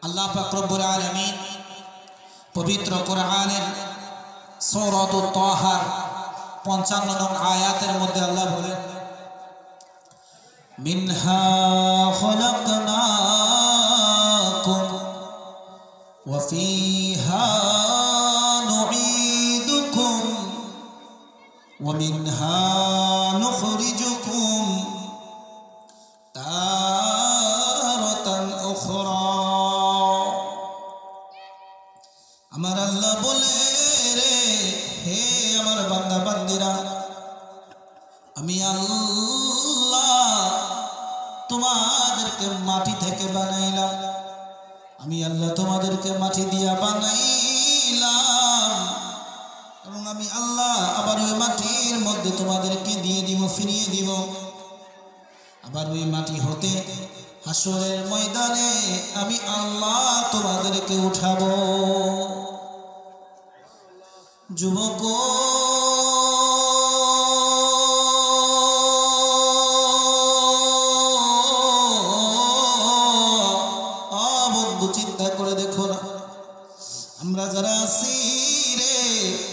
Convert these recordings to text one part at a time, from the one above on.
আল্লাহ পাক রব্বুল আলামিন পবিত্র কোরআনের সূরাতুত তাহার 55 নং আয়াতের মধ্যে আল্লাহ বলেন, মিনহা খলাকনাকুম ওয়া ফিহা নুঈদুকুম ওয়া মিনহা নুখরিজুকুম তারাতান উখরা। আমার আল্লাহ বলে, রে হে আমার বান্দা বান্দিরা, আমি আল্লাহ তোমাদেরকে মাটি থেকে বানাইলাম, আমি আল্লাহ তোমাদেরকে মাটি দিয়া বানাইলাম, এবং আমি আল্লাহ আবার ওই মাটির মধ্যে তোমাদেরকে দিয়ে দিব, ফিরিয়ে দিব। আবার ওই মাটি হতে হাসরের ময়দানে আমি আল্লাহ তোমাদেরকে উঠাবো। যুবক বন্ধু, চিন্তা করে দেখো না, আমরা যারা আছি রে,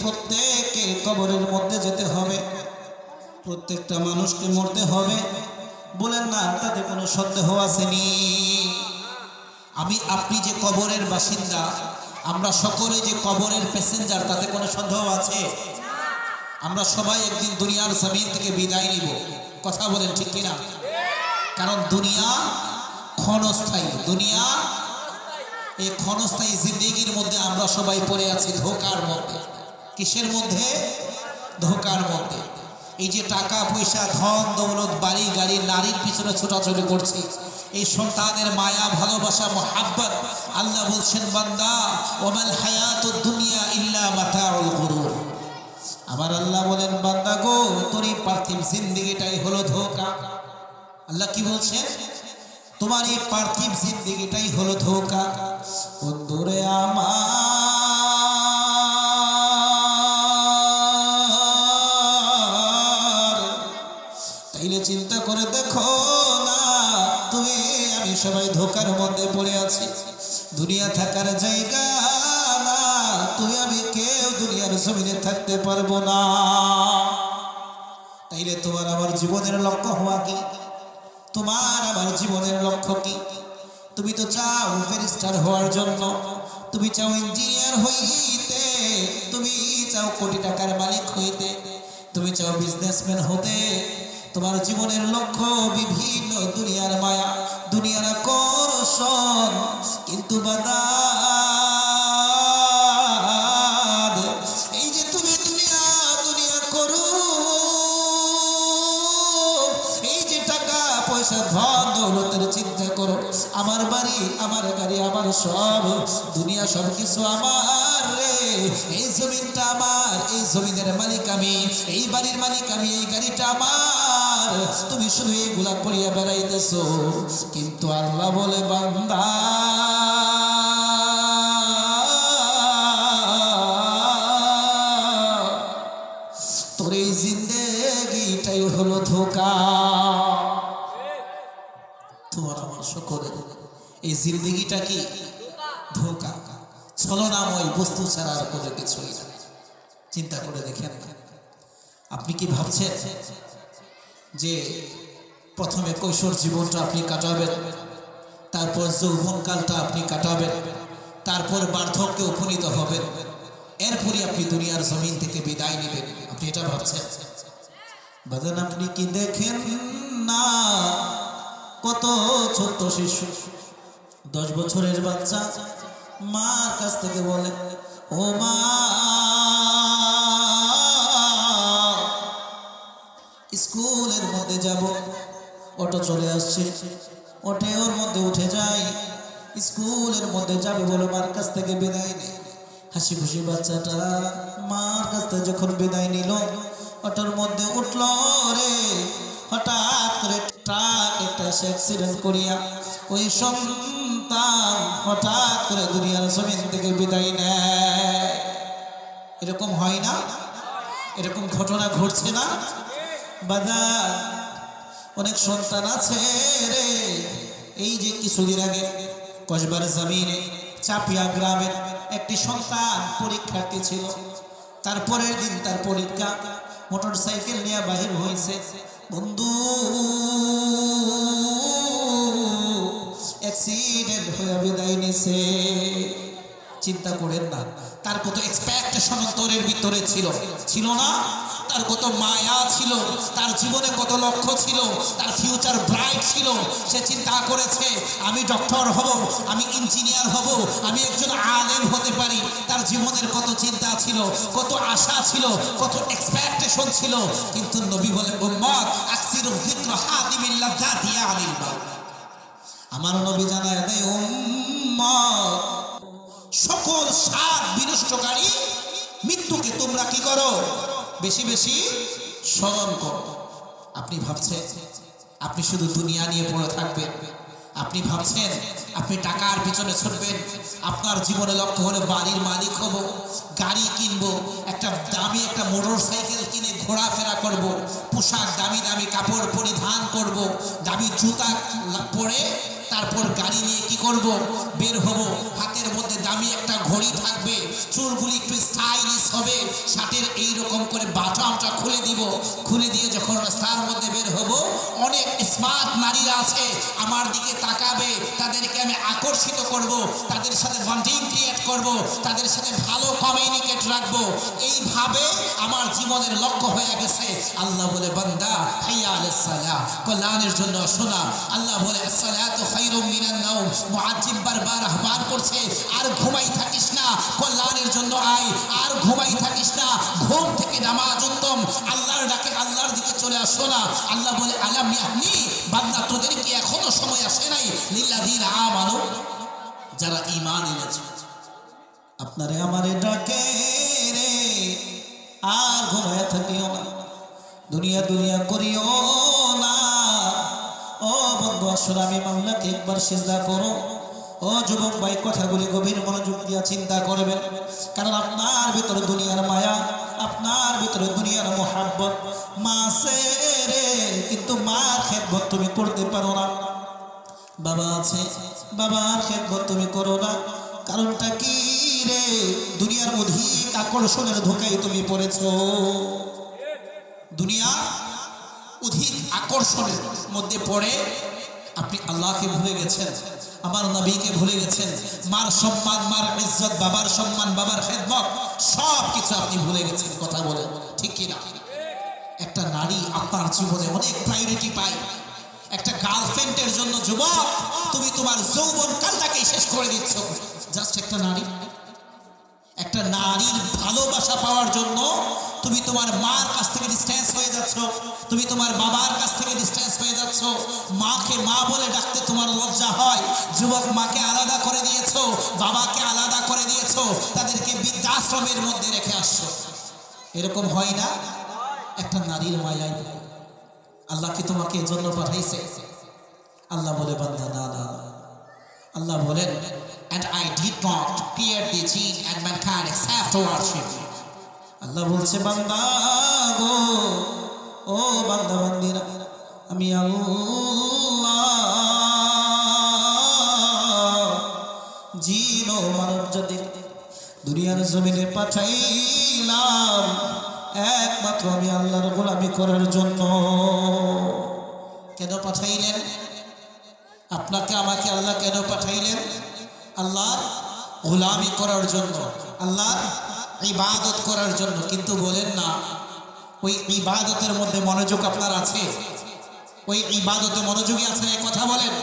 প্রত্যেককে কবরের মধ্যে যেতে হবে, প্রত্যেকটা মানুষকে মরতে হবে। বলেন না, তাতে কোনো সন্দেহ আসেনি? আমি আপনি যে কবরের বাসিন্দা, আমরা সকলে যে কবরের প্যাসেঞ্জার, তাতে কোনো সন্দেহ আছে? আমরা সবাই একদিন দুনিয়ার জমিন থেকে বিদায় নিব, কথা বলেন ঠিক কিনা? কারণ দুনিয়া ক্ষণস্থায়ী, দুনিয়া এই ক্ষণস্থায়ী জিন্দেগির মধ্যে আমরা সবাই পড়ে আছি ধোঁকার মধ্যে। কিসের মধ্যে? ধোঁকার মধ্যে। এই যে টাকা পয়সা, ধন দৌলত, বাড়ি গাড়ি, নারীর পিছনে ছোটাছুটি করছি, এই সন্তানের মায়া ভালোবাসা মোহাব্বত, আল্লাহ বলছেন, বান্দা ওয়ামাল হায়াতুদ দুনিয়া ইল্লা মাতাউল গুরুর। আবার আল্লাহ বলেন, বান্দা গো, তোর এই পার্থিব জিন্দেগিটাই হলো ধোঁকা। আল্লাহ কি বলছেন? তোমার এই পার্থিব জিন্দেগিটাই হলো ধোঁকা। বন্ধুরে আমার, তাইলে চিন্তা করে দেখো না, তুমি আমি সবাই ধোঁকার মধ্যে পড়ে আছি। দুনিয়া থাকার জায়গা না, তুমি আমি কেউ দুনিয়ার জমিনে থাকতে পারবো না। তাইলে তোমার আমার জীবনের লক্ষ্য হওয়া কি? তোমার আমার জীবনের লক্ষ্য কি? তুমি তো চাও ব্যারিস্টার হওয়ার জন্য, তুমি চাও ইঞ্জিনিয়ার হইতে, তুমি চাও কোটি টাকার মালিক হইতে, তুমি চাও বিজনেসম্যান হতে। তোমার জীবনের লক্ষ্য বিভিন্ন দুনিয়ার মায়া, দুনিয়ার আকর্ষণ। কিন্তু বাদা, এই যে তুমি দুনিয়া দুনিয়া করো, এই যে টাকা পয়সা ধন দৌলতের চিন্তা করো, আমার বাড়ি আমার গাড়ি আমার সব দুনিয়া, সব কিছু আমার রে, এই জমিনটা আমার, এই জমিনের মালিক আমি, এই বাড়ির মালিক আমি, এই গাড়িটা আমার। তুমি শুধু এইগুলা করিয়া বেড়াইতেছো, কিন্তু আল্লাহ বলে, বান্দা তোর এই জিন্দেগিটাই হলো ধোঁকা। তোমার আমার সকলের এই জিন্দেগিটা কি? ধোঁকা, ছলনাময় বস্তু ছাড়া আর কোনো কিছুই না। চিন্তা করে দেখেন, আপনি কি ভাবছেন যে প্রথমে কৈশোর জীবনটা আপনি কাটাবেন, তারপর যৌবনকালটা আপনি কাটাবেন, তারপর বার্ধক্যে উপনীত হবেন, এরপরই আপনি দুনিয়ার জমিন থেকে বিদায় নেবেন? আপনি এটা ভাবছেন? বাজান, আপনি কি দেখেন না, কত ছোট্ট শিশু, 10 বছরের বাচ্চা মার কাছ থেকে বলে, ও মা, স্কুলের মধ্যে যাব। অটো চলে আসছে, অটো ওর মধ্যে উঠে যায়, স্কুলের মধ্যে যাবে বলে মার কাছ থেকে বিদায় নেই। হাসি খুশি বাচ্চাটা মার কাছ থেকে যখন বিদায় নিল, অটোর মধ্যে উঠল রে, হঠাৎ করে ট্রাক একটা অ্যাক্সিডেন্ট করিয়া ওই সন্তান হঠাৎ করে দুনিয়ার জমিন থেকে বিদায় নেয়। এরকম হয় না? এরকম ঘটনা ঘটছে না? বাজার অনেক সন্তান আছে রে, এই যে কিছুদিন আগে কসবার জমিনে চাপিয়া গ্রামের একটি সন্তান পরীক্ষার্থী ছিল। তারপরের দিন তার পরীক্ষা, মোটরসাইকেল নিয়ে বাহির হয়েছে। বন্ধু, অ্যাক্সিডেন্ট হয়ে বিদায় নিছে। চিন্তা করেন না, তার কত এক্সপেকটেশন অন্তরের ভিতরে ছিল না? তার কত মায়া ছিল, তার জীবনে কত লক্ষ্য ছিল, তার ফিউচার ব্রাইট ছিল। সে চিন্তা করেছে আমি ডক্টর হব, আমি ইঞ্জিনিয়ার হব, আমি একজন আলেম হতে পারি। তার জীবনের কত চিন্তা ছিল, কত আশা ছিল, কত এক্সপেকটেশন ছিল। কিন্তু নবী বলে উম্মত আকসিরু যিকরা হাদিমিল লাযাতি আনিল মাউত। আমার নবী জানায় দেয় উম্মত সকল স্বাদ বিনষ্টকারী মৃত্যুকে তোমরা কি করো? বেশি বেশি স্মরণ করো। আপনি ভাবছেন আপনি শুধু দুনিয়া নিয়ে পড়ে থাকবেন, আপনি ভাবছেন আপনি টাকার পিছনে ছুটবেন, আপনার জীবনে লক্ষ্য হলো বাড়ির মালিক হব, গাড়ি কিনবো, একটা দামি একটা মোটরসাইকেল কিনে ঘোরাফেরা করব, পোশাক দামি দামি কাপড় পরিধান করব, দামি জুতা পরে তারপর গাড়ি নিয়ে কি করব? বের হব। হাতের মধ্যে দামি একটা ঘড়ি থাকবে, চুলগুলি একটু স্টাইলিশ হবে, শার্টের এইরকম করে বাটনটা খুলে দিব, খুলে দিয়ে যখন রাস্তার মধ্যে বের হব, অনেক স্মার্ট নারীরা আছে আমার দিকে তাকাবে, তাদেরকে আমি আকর্ষিত করব, তাদের সাথে বন্ডিং ক্রিয়েট করব, তাদের সাথে ভালো কমিউনিকেট রাখবো। এইভাবে আমার জীবনের লক্ষ্য হয়ে গেছে। আল্লাহ বলে বান্দা হাইয়া আলাস সালাহ, কল্যাণের জন্য শোনা। আল্লাহ বলে আসসালাতু খায়রুম মিনান নাওম। মুআজ্জিন বারবার আহ্বান করছে আর ঘুমাই থাকিস না, কল্যাণের জন্য আয়, আর ঘুমাই থাকিস না, ঘুম থেকে নামাজ উত্তম। আল্লাহর ডাকে আল্লাহর দিকে চলে আসো না। আল্লাহ বলে আলাম ইয়াহনি, বান্দা তোদের কি এখনো সময় আসে নাই? লিল্লাযিনা আমানু, যারা ঈমান এনেছে। আপনারে আমারে ডাকে রে, আর ঘুমায় থাকিও না, দুনিয়া দুনিয়া করিও না। ও বন্ধু আসলে আমি মাওলাকে একবার সিজদা করো। ও যুবক ভাই, কথাগুলি গভীর মনোযোগ দিয়া চিন্তা করবেন, কারণ আপনার ভিতরে দুনিয়ার মায়া, আপনার ভিতরে দুনিয়ার মোহাব্বত। মা আছে রে, কিন্তু মার খেদমত তুমি করতে পারো না। বাবা আছে, বাবার খেদমত তুমি করো না। কারণটা কি রে? দুনিয়ার অধিক আকর্ষণের ধোঁকায় তুমি পড়েছ। দুনিয়া অধিক আকর্ষণের মধ্যে পড়ে আপনি আল্লাহকে ভুলে গেছেন, আমার নবীকে ভুলে গেছেন। মার সম্মান, মার ইজ্জত, বাবার সম্মান, বাবার খেদমত, সব কিছু আপনি ভুলে গেছেন। কথা বলে ঠিক কিনা? একটা নারী আপনার জীবনে অনেক প্রায়োরিটি পায়। একটা গার্লফ্রেন্ডের জন্য যুবক তুমি তোমার যৌবন কালটাকে শেষ করে দিচ্ছ। জাস্ট একটা নারী, একটা নারীর ভালোবাসা পাওয়ার জন্য তুমি তোমার মার কাছ থেকে ডিস্টেন্স হয়ে যাচ্ছ, তুমি তোমার বাবার কাছ থেকে ডিস্টেন্স হয়ে যাচ্ছ। মাকে মা বলে ডাকতে তোমার লজ্জা হয়। যুবক, মাকে আলাদা করে দিয়েছো, বাবাকে আলাদা করে দিয়েছো, তাদেরকে বৃদ্ধাশ্রমের মধ্যে রেখে আসছো। এরকম হয় না? একটা নারীর মায়াই আল্লাহ কি তোমাকে এজন্য পাঠাইছে? আল্লাহ বলে বান্দা না না, আল্লাহ বলেন and I did not create the jinn and mankind except to worship me. আল্লাহ বলছে বান্দা গো, ও বান্দা বান্দিরা, আমি আল্লাহ জিন ও মানব জাতি দুনিয়ার জমিনে পাঠাইলাম একমাত্র আমি আল্লাহর গোলামি করার জন্য। কেন পাঠাইলেন? আপনাকে আমাকে আল্লাহ কেন পাঠাইলেন? আল্লাহর গোলামি করার জন্য, আল্লাহর ইবাদত করার জন্য। কিন্তু বলেন না, ওই ইবাদতের মধ্যে মনোযোগ আপনার আছে? ওই ইবাদতে মনোযোগী আছেন? এই কথা বলেন।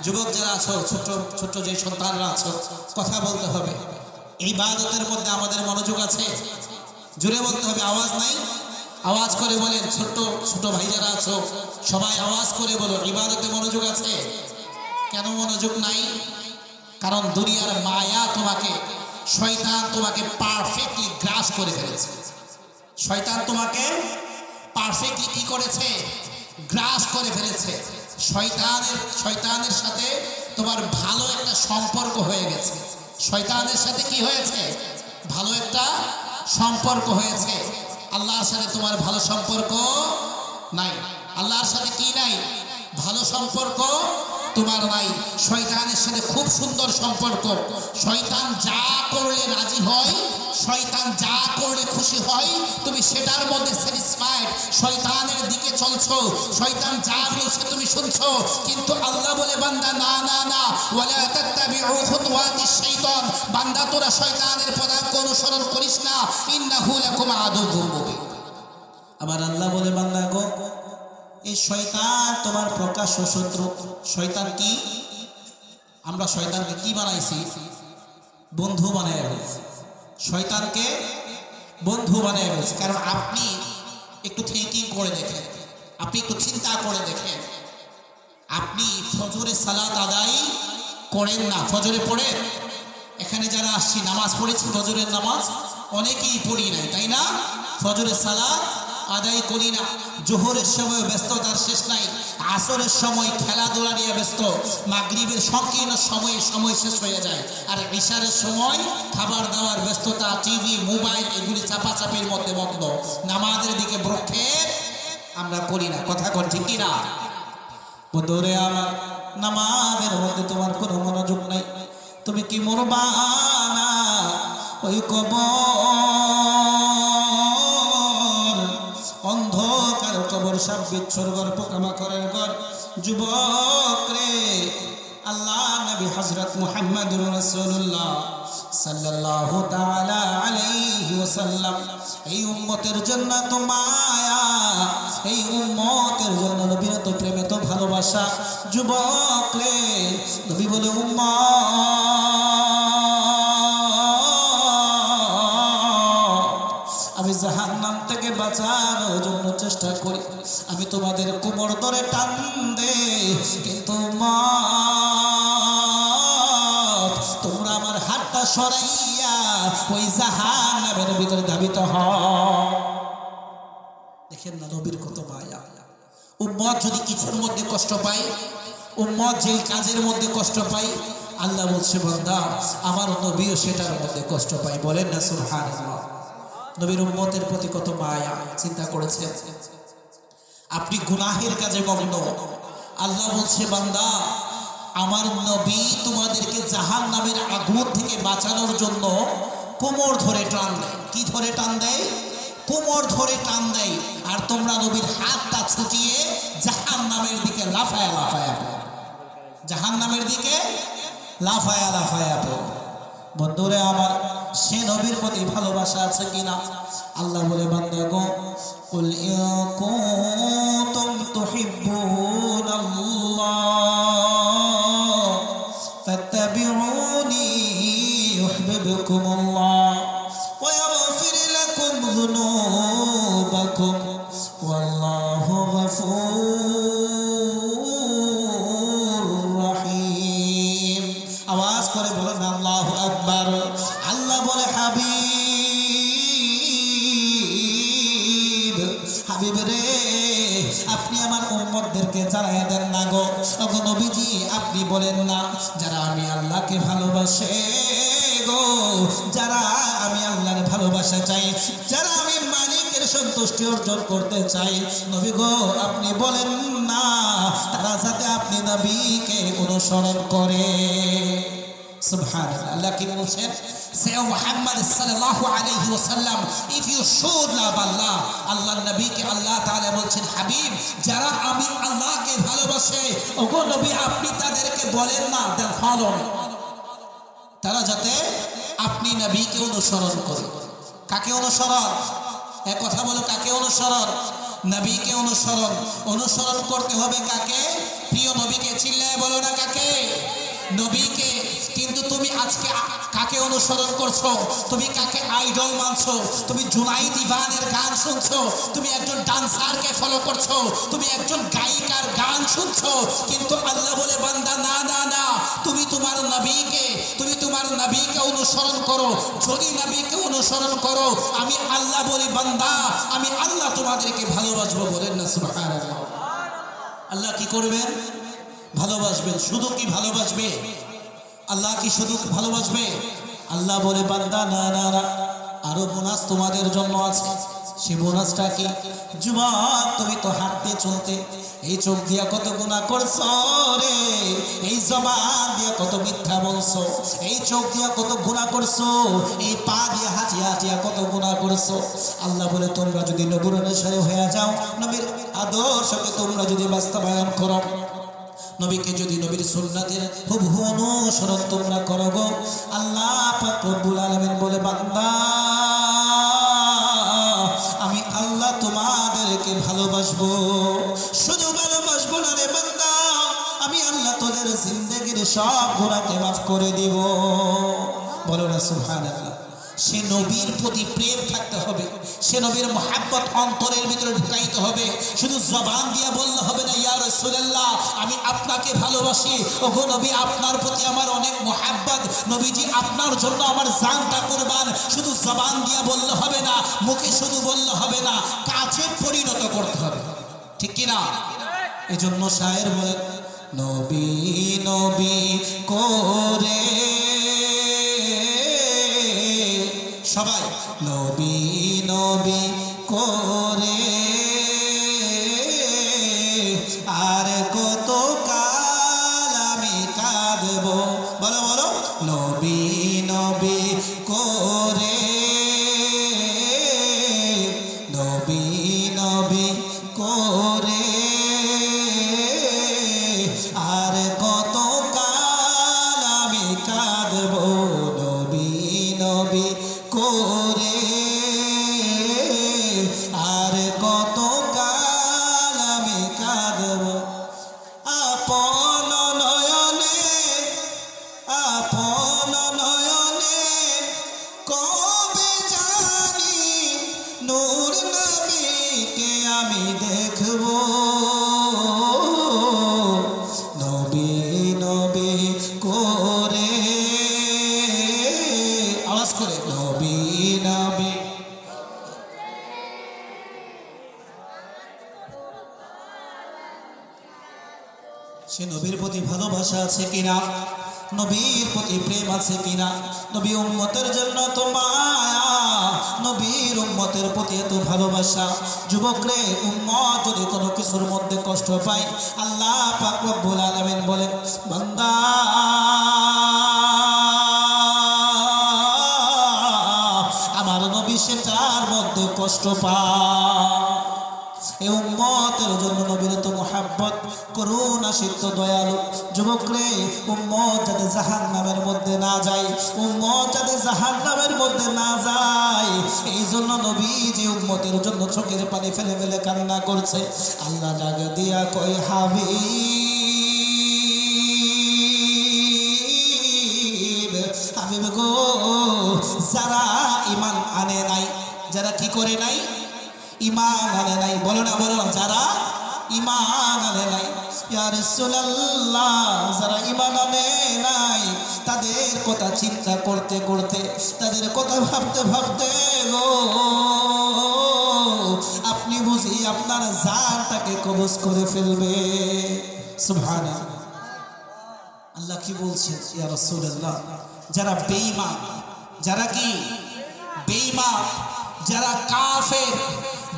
যুবক যারা আছো, ছোট ছোট যে সন্তানরা আছো, কথা বলতে হবে। ইবাদতের মধ্যে আমাদের মনোযোগ আছে? জোরে বলতে হবে, আওয়াজ নাই? আওয়াজ করে বলেন। ছোট ছোট ভাই যারা আছো সবাই আওয়াজ করে বলো, ইবাদতে মনোযোগ আছে? কেন মনোযোগ নাই? কারণ দুনিয়ার মায়া তোমাকে, শয়তান তোমাকে পারফেক্টলি গ্রাস করে ফেলেছে। শয়তান তোমাকে পারফেক্টলি কি করেছে? গ্রাস করে ফেলেছে। শয়তানের সাথে তোমার ভালো একটা সম্পর্ক হয়ে গেছে। শয়তানের সাথে কি হয়েছে? ভালো একটা সম্পর্ক হয়েছে। আল্লাহর সাথে তোমার ভালো সম্পর্ক নাই। আল্লাহর সাথে কি নাই? ভালো সম্পর্ক তোমার নাই। শয়তানের সাথে খুব সুন্দর সম্পর্ক। শয়তান যা করলে রাজি হয়, শয়তান যা করলে খুশি হয়, তুমি সেটার মধ্যে স্যাটিসফাইড। শয়তানের দিকে চলছো, শয়তান যা বলছে তুমি শুনছো, কিন্তু আল্লাহ বলে বান্দা না না না, ওয়ালা তাত্তাবিউ খুতুওয়াতিশ শাইতান, বান্দা তোরা শয়তানের পদাঙ্ক অনুসরণ করিস না, ইন্নাহু লাকুম আদুউম মুবিন। আবার আল্লাহ বলে বান্দা গো, এই শয়তান তোমার প্রকাশ্য শত্রু। শয়তান কি? আমরা শয়তানকে কি বানাইছি? বন্ধু বানাইয়া ফেলছি। শয়তানকে বন্ধু বানাইয়া ফেলছি। কারণ আপনি একটু থিঙ্কিং করে দেখেন, আপনি একটু চিন্তা করে দেখেন, আপনি ফজরের সালাত আদায় করেন না? ফজরে পড়েন? এখানে যারা আসছি নামাজ পড়েছি, ফজরের নামাজ অনেকেই পড়ি নাই, তাই না? ফজরের সালাত আদায় করি না। জোহরের সময় ব্যস্ততার শেষ নাই, আসরের সময় খেলাধুলা নিয়ে ব্যস্ত, মাগরিবের সংকীর্ণ সময় শেষ হয়ে যায়, আর ইশারের সময় খাবার দাবার ব্যস্ততা, টিভি মোবাইল এগুলি চাপাচাপির মধ্যে মগ্ন। নামাজের দিকে ব্রক্ষেপ আমরা করি না। কথা কর ঠিক কিনা? বন্ধুরে আমার, নামাজের মধ্যে তোমার কোনো মনোযোগ নাই। তুমি কি মরবা না ওই কবর, অন্ধকার কবর, সাপ বিচ্ছুর ঘর, পোকামাকড়ের ঘর। যুবক রে, আল্লাহ নবী হযরত মুহাম্মদুর রাসূলুল্লাহ সাল্লাল্লাহু তাআলা আলাইহি ওয়াসাল্লাম এই উম্মতের জন্য তো মায়া, এই উম্মতের জন্য নবীর তো প্রেমে তো ভালোবাসা। যুবক রে, নবী বলে আমি জাহান্নাম থেকে বাঁচানোর জন্য চেষ্টা করি, আমি তোমাদের কোমর ধরে টান দে, কিন্তু তোমরা আমার হাতটা সরাইয়া ওই জাহান্নামের ভিতরে ধাবিত হও। দেখেন না নবীর কত মায়া। উম্মত যদি কিছুর মধ্যে কষ্ট পায়, উম্মত যেই কাজের মধ্যে কষ্ট পায়, আল্লাহ বলছে বান্দা আমার নবীও সেটার মধ্যে কষ্ট পায়। বলেন না সুবহানাল্লাহ। নবীর উম্মতের প্রতি কত মায়া, চিন্তা করেছেন? আপনি গুনাহের কাজে মগ্ন, আল্লাহ বলছে বান্দা আমার নবী তোমাদেরকে জাহান্নামের আগুন থেকে বাঁচানোর জন্য কোমর ধরে টান দেয়। কি ধরে টান দেয়? কোমর ধরে টান দেয়। আর তোমরা নবীর হাতটা ছুটিয়ে জাহান্নামের দিকে লাফায়া লাফায়া পড়ো, জাহান্নামের দিকে লাফায়া লাফায়া পড়ো। বন্ধুরে আমার, সে নবীর প্রতি ভালোবাসা আছে কিনা? আল্লাহ বলে বান্দা গো, কুল ইন কুনতুম তুহিব্বুনাল্লাহ ফাত্তাবিউনি ইউহিব্বুকুমুল্লাহ ওয়া ইয়াগফির লাকুম যুনুবাকুম ওয়াল্লাহু গফুরুর রহিম। আওয়াজ করে বলেন আল্লাহু আকবার। আল্লাহ বলে হাবিব, হাবিব রে আপনি আমার উম্মতদেরকে জানাইয়া দেন না গো। ওগো নবীজি, আপনি বলেন না যারা আমি আল্লাহকে ভালোবাসে গো, যারা আমি আল্লাহর ভালোবাসা চাই, যারা আমি মালিকের সন্তুষ্টি অর্জন করতে চাই, নবী গো আপনি বলেন না তারা যাতে আপনি নবীকে অনুসরণ করে। সুবহানাল্লাহ। আল্লাহ কি বলছেন? Say Muhammad sallallahu alayhi wa sallam, if you should love Allah, আল্লাহর নবীকে আল্লাহ তাআলা বলছেন হাবিব যারা আমি আল্লাহকে ভালোবাসে, ওগো নবী আপনি তাদেরকে বলেন না they follow me, তারা যাতে আপনি নবীকে অনুসরণ করে। কাকে অনুসরণ? এক কথা বলো, কাকে অনুসরণ? নবীকে অনুসরণ। অনুসরণ করতে হবে কাকে? প্রিয় নবীকে। চিল্লায় বলো না কাকে? নবীকে। কিন্তু তুমি আজকে কাকে অনুসরণ করছো? তুমি কাকে আইডল মানছো? তুমি জুনাইদ ইভানের গান শুনছো, তুমি একজন ডান্সারকে ফলো করছো, তুমি একজন গায়িকার গান শুনছো, কিন্তু আল্লাহ বলে বান্দা না না না, তুমি তোমার নবীকে, তুমি তোমার নবীকে অনুসরণ করো। যদি নবীকে অনুসরণ করো, আমি আল্লাহ বলি বান্দা আমি আল্লাহ তোমাদেরকে ভালোবাসবো। বলেন না সুবহানাল্লাহ। আল্লাহ কি করবেন? ভালোবাসবেন। শুধু কি ভালোবাসবে? আল্লাহ কি শুধু ভালোবাসবে? আল্লাহ বলে বান্দা না না না, আরো বোনাস তোমাদের জন্য আছে। সে বোনাসটা কি? যুবক, তুমি তো হাঁটতে চলতে এই চোখ দিয়া কত গুনাহ করছো রে, এই জবান দিয়া কত মিথ্যা বলছো, এই চোখ দিয়া কত গুনাহ করছো, এই পা দিয়া হাঁটিয়া হাঁটিয়া কত গুনাহ করছো। আল্লাহ বলে তোমরা যদি নবীর অনুসারী হয়ে যাও, নবীর আদর্শকে তোমরা যদি বাস্তবায়ন করো, নবীকে যদি নবীর সুন্নাতের হুবহু অনুসরণ তোমরা করো গো, আল্লাহ পাক রব্বুল আলামিন বলে বান্দা আমি আল্লাহ তোমাদেরকে ভালোবাসবো। শুধু ভালোবাসবো না রে বান্দা, আমি আল্লাহ তোদের জিন্দেগির সব গুনাহকে মাফ করে দিব। বলো না সুবহানাল্লাহ। সে নবীর প্রতি প্রেম থাকতে হবে, সে নবীর মহাব্বত অন্তরের ভিতরে ঢুকাইতে হবে। শুধু জবান দিয়ে বললে হবে না ইয়া রাসূলুল্লাহ আমি আপনাকে ভালোবাসি, ওগো নবী আপনার প্রতি আমার অনেক মহাব্বত, নবীজি আপনার জন্য আমার জানটা কুরবান। শুধু জবান দিয়ে বললে হবে না, মুখে শুধু বললে হবে না, কাজে পরিণত করতে হবে, ঠিক কি না? এজন্য শায়ের বলেন নবী নবী করে, সবাই নবী নবী করে আর কত কাল আমি কাঁদব। বলো বলো নবী নবী করে, নবী নবী করে আর কত কাল আমি কাঁদব, নবী নবী করে আর কত কাল আমি কাঁদব। আপন নয়নে আপন নয়নে কবে জানি নূর নবীকে আমি দেখব, নবী নবী করে, আওয়াজ করে নবী নবী। সে নবীর প্রতি ভালোবাসা আছে কিনা, নবীর প্রতি প্রেম আছে কিনা, নবী উম্মতের জন্য তো মায়া, নবীর উম্মতের প্রতি এত ভালোবাসা। যুবক রে, উম্মত যদি কোনো কিছুর মধ্যে কষ্ট পায়, আল্লাহ পাক রব্বুল আলামিন বলে বান্দা আমার নবী সেটার মধ্যে কষ্ট পায়। এই উম্মতের জন্য নবীর তো মুহাব্বত, করুণা সিদ্ধ দয়ালু। যুবক রে, উম্মত যাতে জাহান্নামের মধ্যে না যায়, উম্মত যাতে জাহান্নামের মধ্যে না যায়, এই জন্য নবী যে উম্মতের জন্য চোখের পানি ফেলে ফেলে কান্না করছে। আল্লাহ ডাক দিয়া কই হাবিব হাবিব গো, যারা ঈমান আনে নাই, যারা কি করে নাই, ঈমান আনে নাই, বলো না বলো না, যারা ঈমান আনে নাই, ইয়া রাসূলুল্লাহ যারা ঈমান আনে নাই তাদের কথা চিন্তা করতে করতে, তাদের কথা ভাবতে ভাবতে গো আপনি বুঝি আপনার জানটাকে কবজ করে ফেলবে। সুবহানাল্লাহ। আল্লাহ কি বলছেন ইয়া রাসূলুল্লাহ, যারা বেঈমান, যারা কি বেঈমান, যারা কাফের,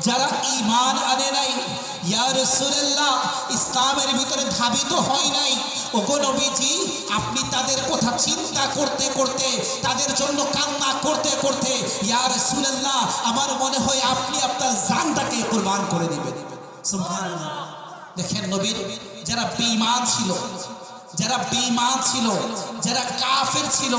যারা ঈমান আনে নাই, ইয়া রাসূলুল্লাহ ইসলামের ভিতরে ধাবিত হয় নাই, ওগো নবীজি আপনি তাদের কথা চিন্তা করতে করতে, তাদের জন্য কান্না করতে করতে, ইয়া রাসূলুল্লাহ আমার মনে হয় আপনি আপনার জানটাকে কুরবান করে দিবেন। সুবহানাল্লাহ। দেখেন নবীর যারা বেঈমান ছিল, যারা বেঈমান ছিল, যারা কাফের ছিল,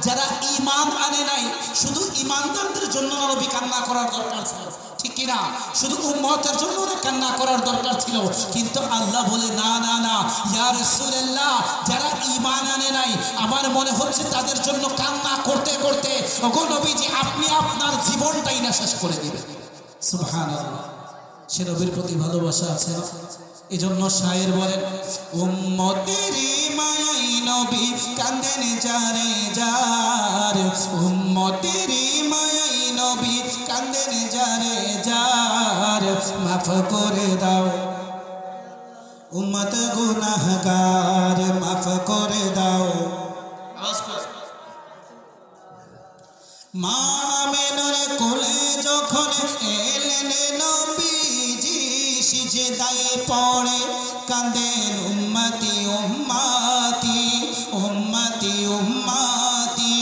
যারা ঈমান আনে নাই, শুধু ঈমানদারদের জন্য নবী কান্না করার দরকার ছিল, ঠিক কিনা? শুধু উম্মতের জন্য কান্না করার দরকার ছিল, কিন্তু আল্লাহ বলে না না না, ইয়া রাসূলুল্লাহ যারা ঈমান আনে নাই আমার মনে হচ্ছে তাদের জন্য কান্না করতে করতে ওগো নবীজি আপনি আপনার জীবনটাই না শেষ করে দিবেন। সুবহানাল্লাহ। সে নবীর প্রতি ভালোবাসা আছে না? এজন্য শায়ের বলেন উম্মতের মায়াই নবী কাঁদেন যারে যার, উম্মতের মায়াই নবী কাঁদেন যারে যার, মাফ করে দাও উম্মত গুনাহগার, মাফ করে দাও। মা আমেনার কোলে যখন এলেন নবীজি সিজদায় পড়ে কাঁদেন উম্মতি উম্মতি উম্মতি উম্মতি।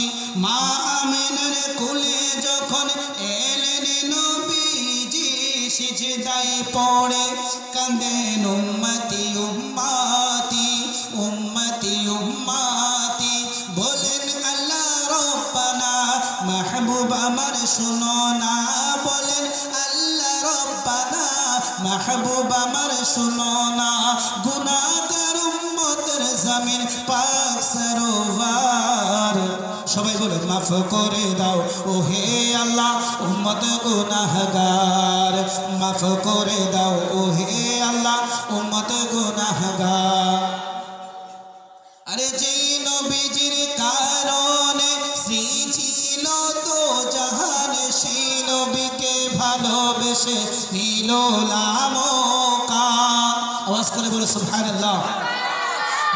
মা আমেনার কোলে যখন এলেন নবীজি সিজদায় পড়ে কাঁদেন উম্মতি উম্মতি উম্মতি উম্মতি। বলেন আল্লাহ রব্বানা মাহবুব আমার শুনো না, বলেন আল্লাহ রব্বানা মাহবুব আমার শুনো না। গুনাহগার উম্মতের জমিন পাক সরোবর, সবাই বলে মাফ করে দাও ও হে আল্লাহ উম্মত গুনাহগার, মাফ করে দাও ও হে আল্লাহ উম্মত গুনাহগার। আরে যেই নবীজির কারণে সৃজিল তো জাহান, সেই নবীকে ভালোবেসে নিল লামকা। আওয়াজ করে বলে সুবহানাল্লাহ।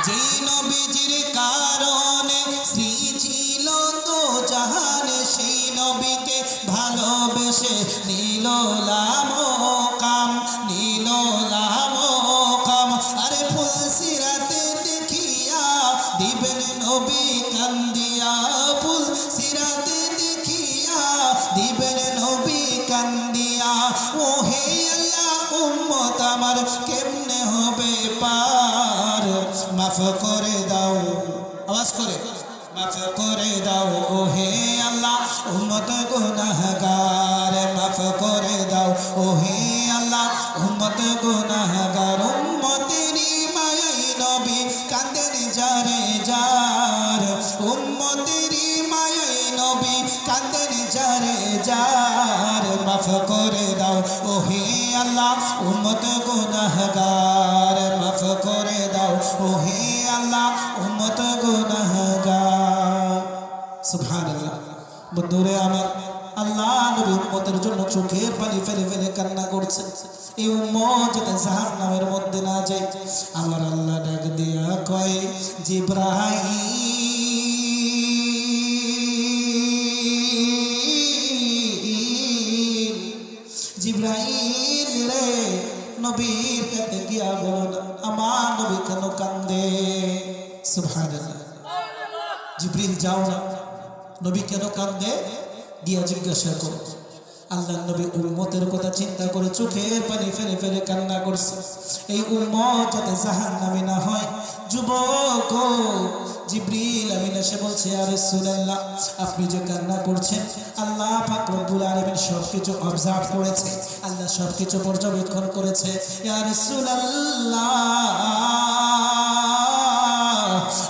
যেই নবীজির কারণে সৃজিল তো জাহান, সেই নবীকে ভালোবেসে নিল লামকাম, নিল লামকাম। আরে ফুল সিরাতে দেখিয়া দিবেন নবী কান্দিয়া, ফুল সিরাতে দেখিয়া দিবেন নবী কান্দিয়া। ও হে আল্লাহ উম্মত আমার কেমনে হবে পার, মাফ করে দাও। আওয়াজ করে মাফ করে দাও ও হে আল্লাহ উম্মত গুনাহগার, মাফ করে দাও ও হে আল্লাহ উম্মত গুনাহগার। উম্মতেরই মায়াই নবী কাঁদেন যারে যার, উম্মতেরই মায়াই নবী কাঁদেন যারে যার। মাফ করে দাও ও হে আল্লাহ উম্মত গুনাহগার, মাফ করে দাও ও হে আল্লাহ উম্মত গুনাহগার। সুবহানাল্লাহ। বন্ধুরে আমার, আল্লাহ নবী উম্মতের জন্য চোখের পানি ফেলে ফেলে কান্না করছে। এই উম্মত যাতে জাহান্নামের মধ্যে না যায়, আমার আল্লাহ ডাক দিয়া কয় জিবরাইল, জিবরাইল রে নবীর কাছে গিয়া বলুন আমার নবী কেন কান্দে। সুবহানাল্লাহ। জিবরিল যাও না, নবী কেন কান্দে গিয়া জিজ্ঞাসা করো। আল্লাহ নবী উম্মতের কথা চিন্তা করে চোখের পানি ফেলে ফেলে কান্না করছে, এই উম্মত যাতে জাহান্নামী না হয়। যুবক জিবরিল আমিন এসে বলছে ইয়া রাসূলুল্লাহ আপনি যে কান্না করছেন, আল্লাহ পাক রব্বুল আলামিন সবকিছু অবজার্ভ করেছে, আল্লাহ সবকিছু পর্যবেক্ষণ করেছে। ইয়া রাসূলুল্লাহ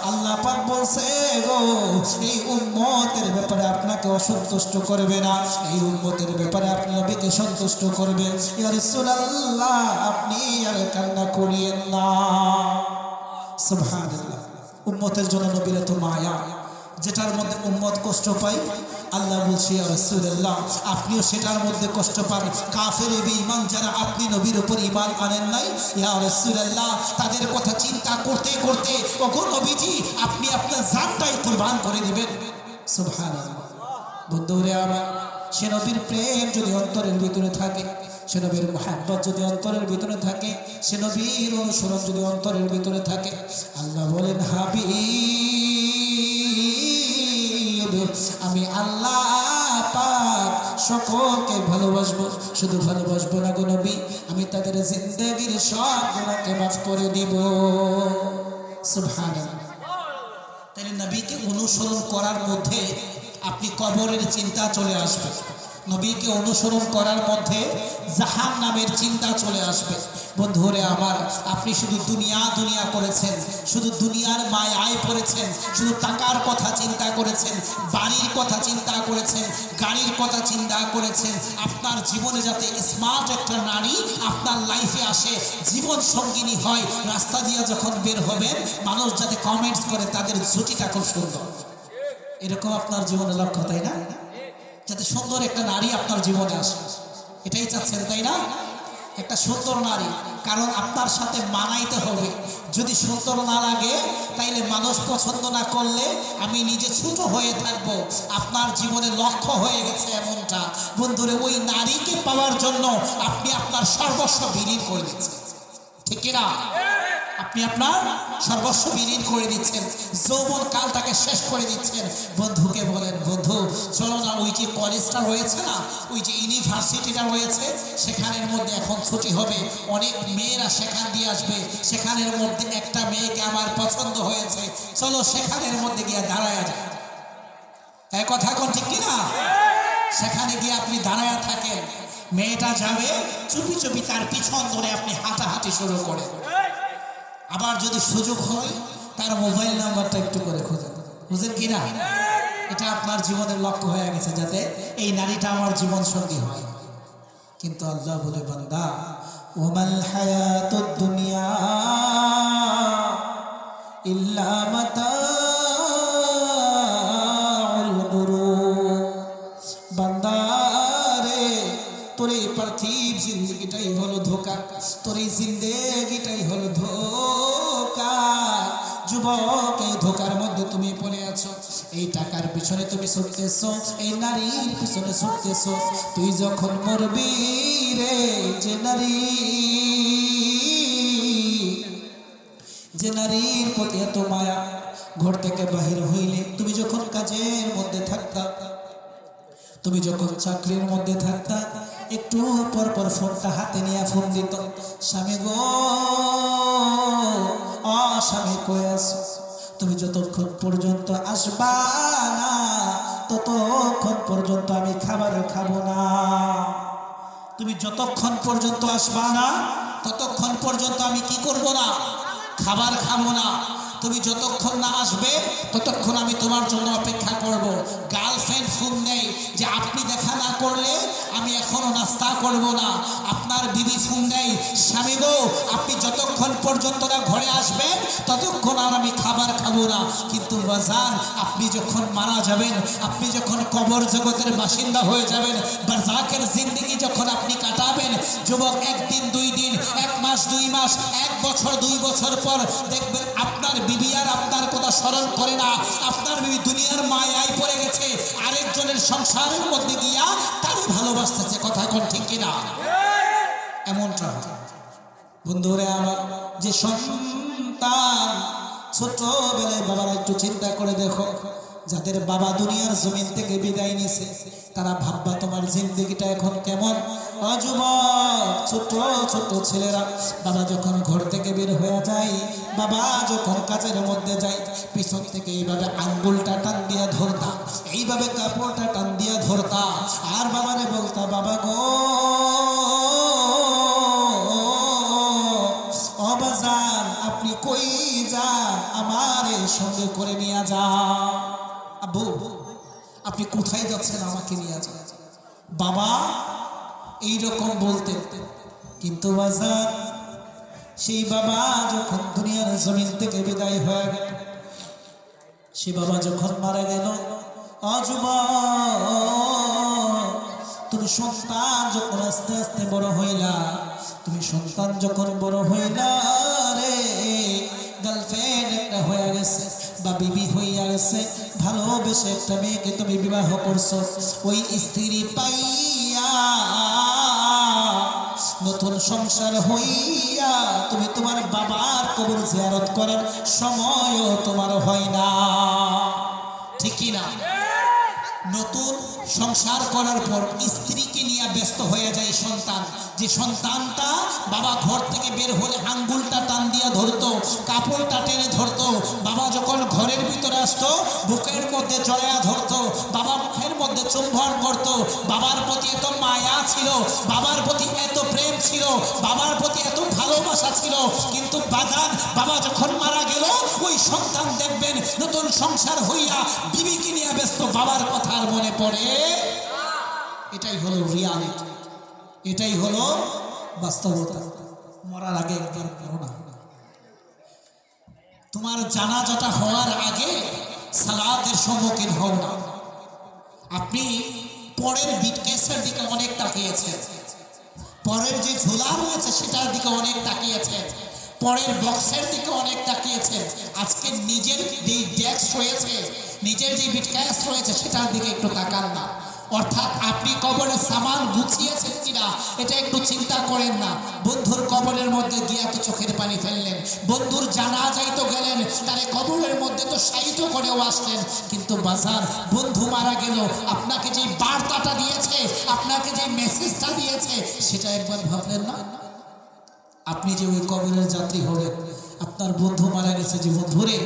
আল্লাহ পাক বলছে গো এই উম্মতের ব্যাপারে আপনাকে অসন্তুষ্ট করবে না, এই উম্মতের ব্যাপারে আপনি নবীকে সন্তুষ্ট করবেন। ইয়া রাসূলুল্লাহ আপনি আর কান্না করিয়েন না। সুবহানাল্লাহ। উম্মতের জন্য নবীর এত মায়া, যেটার মধ্যে উম্মত কষ্ট পায়, আল্লাহ বলছে ইয়া রাসূলুল্লাহ আপনিও সেটার মধ্যে কষ্ট পান। কাফের বেঈমান যারা আপনি নবীর উপর ঈমান আনেন নাই, ইয়া রাসূলুল্লাহ তাদের কথা চিন্তা করতে করতে ওগো নবীজি আপনি আপনার জানটাই কুরবান করে দিবেন। সুবহানাল্লাহ। বন্ধুরে আমার, সে নবীর প্রেম যদি অন্তরের ভিতরে থাকে, সে নবীর মুহাব্বত যদি অন্তরের ভিতরে থাকে, সে নবীর অনুসরণ যদি অন্তরের ভিতরে থাকে, আল্লাহ বলেন হাবিব আমি আল্লাহ পাক সকলকে ভালোবাসবো, শুধু ভালোবাসবো না গো নবী, আমি তাদের জিন্দেগীর সব গুনাহকে মাফ করে দিব। সুবহানাল্লাহ। তাই নবীকে অনুসরণ করার মধ্যে আপনি কবরের চিন্তা চলে আসবে, নবীকে অনুসরণ করার মধ্যে জাহান্নামের চিন্তা চলে আসবে। বন্ধুরে আমার, আপনি শুধু দুনিয়া দুনিয়া করেছেন, শুধু দুনিয়ার মায়ায় পড়েছেন, শুধু টাকার কথা চিন্তা করেছেন, বাড়ির কথা চিন্তা করেছেন, গাড়ির কথা চিন্তা করেছেন। আপনার জীবনে যাতে স্মার্ট একটা নারী আপনার লাইফে আসে, জীবন সঙ্গিনী হয়, রাস্তা দিয়ে যখন বের হবেন মানুষ যাতে কমেন্টস করে তাদের জুটিটা খুব সুন্দর, এরকম আপনার জীবনে লক্ষ্য, তাই না? যাতে সুন্দর একটা নারী আপনার জীবনে আসে, এটাই চাচ্ছেন তাই না? একটা সুন্দর নারী, কারণ আপনার সাথে মানাইতে হবে। যদি সুন্দর না লাগে তাইলে মানুষ পছন্দ না করলে আমি নিজে ছোট হয়ে থাকব, আপনার জীবনে লক্ষ্য হয়ে গেছে এমনটা। বন্ধুরে, ওই নারীকে পাওয়ার জন্য আপনি আপনার সর্বস্ব বিলীন করে দিচ্ছেন, ঠিক কিনা? আপনি আপনার সর্বস্ব বিলীন করে দিচ্ছেন, যৌবন কালটাকে শেষ করে দিচ্ছেন। বন্ধুকে বলেন, বন্ধু চলো না, ওই যে কলেজটা রয়েছে না, ওই যে ইউনিভার্সিটিটা রয়েছে, সেখানের মধ্যে এখন ছুটি হবে, অনেক মেয়েরা সেখান দিয়ে আসবে, সেখানের মধ্যে একটা মেয়েকে আমার পছন্দ হয়েছে, চলো সেখানের মধ্যে গিয়ে দাঁড়ায় যায়। এক কথা কোন ঠিক কিনা? সেখানে গিয়ে আপনি দাঁড়ায় থাকেন, মেয়েটা যাবে, চুপি চুপি তার পিছন ধরে আপনি হাঁটাহাঁটি শুরু করেন। আবার যদি সুযোগ হয় তার মোবাইল নাম্বারটা একটু করে খোঁজেন, বুঝেন কিনা? এটা আপনার জীবনের লক্ষ্য হয়ে গেছে, যাতে এই নারীটা আমার জীবন সঙ্গী হয়। কিন্তু আল্লাহ বলে, বান্দা, ওমাল হায়াতুদ দুনিয়া ইল্লা মাতাউল গুরুর। বান্দা রে, তোর এই পার্থিব জিন্দগিটাই হলো ধোঁকা, তোর এই জিন্দগিটাই হলো ধোঁকা। যুবক, এই ধোঁকার মধ্যে তুমি পড়ে আছো, এই টাকার পিছনে তুমি ছুটতেছো, এই নারীর পিছনে ছুটতেছো। তুই যখন মরবি রে, যে নারীর প্রতি এত মায়া, ঘর থেকে বাহির হইলে, তুমি যখন কাজের মধ্যে থাকতা, তুমি যখন চাকরির মধ্যে থাকতা, একটু পর পর ফোনটা হাতে নিয়ে ফোন দিত, স্বামী গো, স্বামী কই আছো? তুমি যতক্ষণ পর্যন্ত আসবা না, ততক্ষণ পর্যন্ত আমি খাবার খাবো না। তুমি যতক্ষণ পর্যন্ত আসবা না, ততক্ষণ পর্যন্ত আমি কি করব না? খাবার খাবো না। তুমি যতক্ষণ না আসবে, ততক্ষণ আমি তোমার জন্য অপেক্ষা করব। গার্লফ্রেন্ড ফোন নেই যে আপনি দেখা না করলে আমি এখনো নাস্তা করব না। আপনার বিবি ফোন নেই, স্বামী গো, আপনি যতক্ষণ পর্যন্ত না ঘরে আসবেন, ততক্ষণ আর আমি খাবার খাবো না। কিন্তু বাজান, আপনি যখন মারা যাবেন, আপনি যখন কবর জগতের বাসিন্দা হয়ে যাবেন, বারজাকের জিন্দেগি যখন আপনি কাটাবেন, যুবক, একদিন, 2 দিন, 1 মাস, 2 মাস, 1 বছর, 2 বছর পর দেখবেন আপনার বিবি আর আপনার কথা স্মরণ করে না। আপনার বিবি দুনিয়ার মায়ায় পড়ে গেছে, আরেকজনের সংসারের মধ্যে গিয়া তারে ভালোবাসতেছে। কথা কোন ঠিক কিনা? এমনটা বন্ধুরা আমার, যে সন্তান ছোটবেলায়, বাবারা একটু চিন্তা করে দেখো, যাদের বাবা দুনিয়ার জমিন থেকে বিদায় নিছে, তারা ভাববা তোমার জিন্দগিটা এখন কেমন। যুবক, ছোট ছোট ছেলেরা, বাবা যখন ঘর থেকে বের হয়ে যায়, বাবা যখন কাজের মধ্যে যায়, পিছন থেকে এইভাবে আঙ্গুলটা টান দিয়া ধরতা, এইভাবে কাপড়টা টান দিয়া ধরতা, আর বাবারে বলতা, বাবা গো, অবাজান, আপনি কই যান? আমার সঙ্গে করে নিয়ে যান। আব্বু, আপনি কোথায় যাচ্ছেন? আমাকে নিয়ে যান। বাবা এইরকম বলতেন। কিন্তু বাজান, সেই বাবা যখন দুনিয়ার জমিন থেকে বিদায় হয়ে গেল, সে বাবা যখন মারা গেল, যুবক, তুমি সন্তান যখন আস্তে আস্তে বড় হইলা, তুমি সন্তান যখন বড় হইলা রে, গার্লফ্রেন্ড একটা হয়ে গেছে বা বিবি হইয়া গেছে, ভালোবেসে একটা মেয়েকে তুমি বিবাহ করছো, ওই স্ত্রী পাইয়া নতুন সংসার হইয়া তুমি তোমার বাবার কবর জিয়ারত করার সময়ও তোমার হয় না, ঠিক কিনা? নতুন সংসার করার পর স্ত্রীকে নিয়ে ব্যস্ত হয়ে যায় সন্তান। যে সন্তানটা বাবা ঘর থেকে বের হলে আঙ্গুলটা টান দিয়া ধরতো, কাপড়টা টেনে ধরতো, বাবা যখন ঘরের ভিতরে আসতো বুকের মধ্যে জড়ায়া ধরতো, বাবা মুখের মধ্যে চুম্বন করতো, বাবার প্রতি এত মায়া ছিল, বাবার প্রতি এত প্রেম ছিল, বাবার প্রতি এত ভালোবাসা ছিল। কিন্তু বাবা যখন মারা গেল, ওই সন্তান দেখবেন নতুন সংসার হইয়া বিবিকে নিয়ে ব্যস্ত, বাবার কথা আর মনে পড়ে। এটাই হলো রিয়ালিটি, এটাই হলো বাস্তবতা। মরার আগে একবার করো না, তোমার জানাজাটা হওয়ার আগে সালাতের সম্মুখীন হও না। আপনি পরের কেসের দিকে অনেক তাকিয়েছেন, পরের যে ঝোলা রয়েছে সেটার দিকে অনেক তাকিয়েছেন, পরের বক্সের দিকে অনেক তাকিয়েছেন। আজকে নিজের যে ডেস্ক রয়েছে, নিজের যে বিটক্যাশ রয়েছে সেটার দিকে একটু তাকান না। অর্থাৎ আপনি কবরের সামান গুছিয়েছেন কিনা এটা একটু চিন্তা করেন না। বন্ধুর কবরের মধ্যে গিয়ে এত চোখের পানি ফেললেন, বন্ধুর জানাজায় তো গেলেন, তারে কবরের মধ্যে তো শায়িত করেও আসলেন, কিন্তু বাজার বন্ধু মারা গেল, আপনাকে যে বার্তাটা দিয়েছে, আপনাকে যে মেসেজটা দিয়েছে সেটা একবার ভাবলেন না? আপনি যে ওই কবরের যাত্রী হলেন, আপনার বন্ধু মারা গেছে, যে বন্ধুরে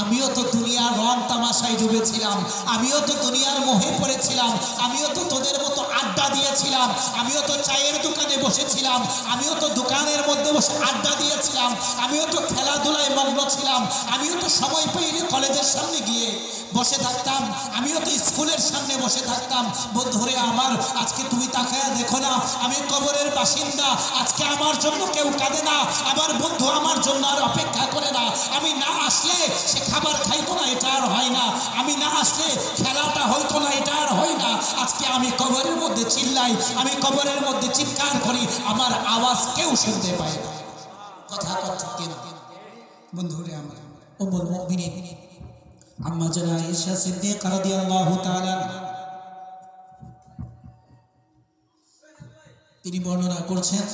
আমিও তো দুনিয়ার রং তামাশায় ডুবেছিলাম, আমিও তো দুনিয়ার মোহে পড়েছিলাম, আমিও তো তোদের মতো আড্ডা দিয়েছিলাম, আমিও তো চায়ের দোকানে বসেছিলাম, আমিও তো দোকানের মধ্যে বসে আড্ডা দিয়েছিলাম, আমিও তো খেলাধুলায় মগ্ন ছিলাম, আমিও তো সময় পেয়ে কলেজের সামনে গিয়ে বসে থাকতাম, আমিও তো স্কুলের সামনে বসে থাকতাম। বন্ধুরে আমার, আজকে তুমি তাকায়া দেখো না, আমি কবরের বাসিন্দা, আজকে আমার জন্য কেউ কাঁদে না, আমার বন্ধু আমার জন্য আর অপেক্ষা করে না। আমি না আসলে সে খাবার খাইতো না, এটা আর হয় না, আমি না আসলে খেলাটা হইতো না, এটা আর হয় না। আজকে আমি কবরের মধ্যে চিল্লাই, আমি কবরের মধ্যে চিৎকার করি, আমার আওয়াজ কেউ শুনতে পায় না। কথা কথা কিনা বন্ধুরে আমার, উম্মুল মুমিনিন আম্মা জানা আয়েশা সিদ্দিকা রাদিয়াল্লাহু তাআলা তিনি বর্ণনা করছেন,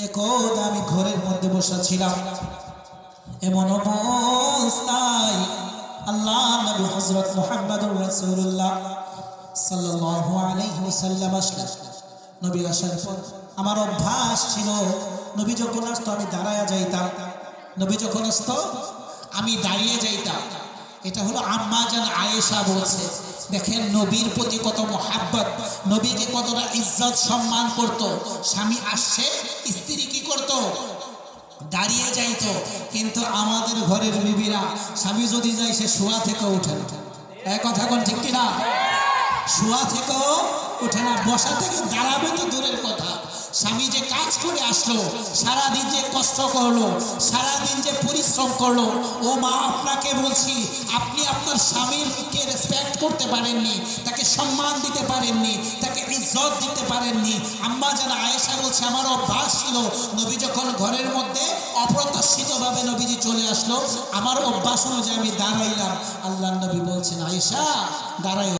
একদা আমি ঘরের মধ্যে বসা ছিলাম, এমন অবস্থায় আল্লাহ নবী হযরত মুহাম্মদুর রাসূলুল্লাহ সাল্লাল্লাহু আলাইহি ওয়াসাল্লাম আসলেন। নবী আসার পর আমার অভ্যাস ছিল, নবী যখন আসতো আমি দাঁড়ায়া যাইতাম, নবী যখন আসতো আমি দাঁড়িয়ে যাইতাম। এটা হলো আম্মা জান আয়েশা বলছে। দেখেন নবীর প্রতি কত মহাব্বত, নবীকে কতটা ইজ্জত সম্মান করত। স্বামী আসছে, স্ত্রী কি করত? দাঁড়িয়ে যাইতো। কিন্তু আমাদের ঘরের বিবিরা স্বামী যদি যায় সে শোয়া থেকে ওঠে না। এক কথা কোন ঠিক কিনা? শোয়া থেকেও ওঠে না, বসা থেকে দাঁড়াবে তো দূরের কথা। স্বামী যে কাজ করে আসলো, সারাদিন যে কষ্ট করলো, সারাদিন যে পরিশ্রম করলো, ও মা আপনাকে বলছি, আপনি আপনার স্বামীকে রেসপেক্ট করতে পারেননি, তাকে সম্মান দিতে পারেননি, তাকে ইজ্জত দিতে পারেননি। আম্মা জান আয়েশা বলছে আমার অভ্যাস ছিল, নবী যখন ঘরের মধ্যে অপ্রত্যাশিতভাবে নবীজি চলে আসলো, আমার অভ্যাস অনুযায়ী আমি দাঁড়াইলাম। আল্লাহর নবী বলছেন আয়েশা দাঁড়াই।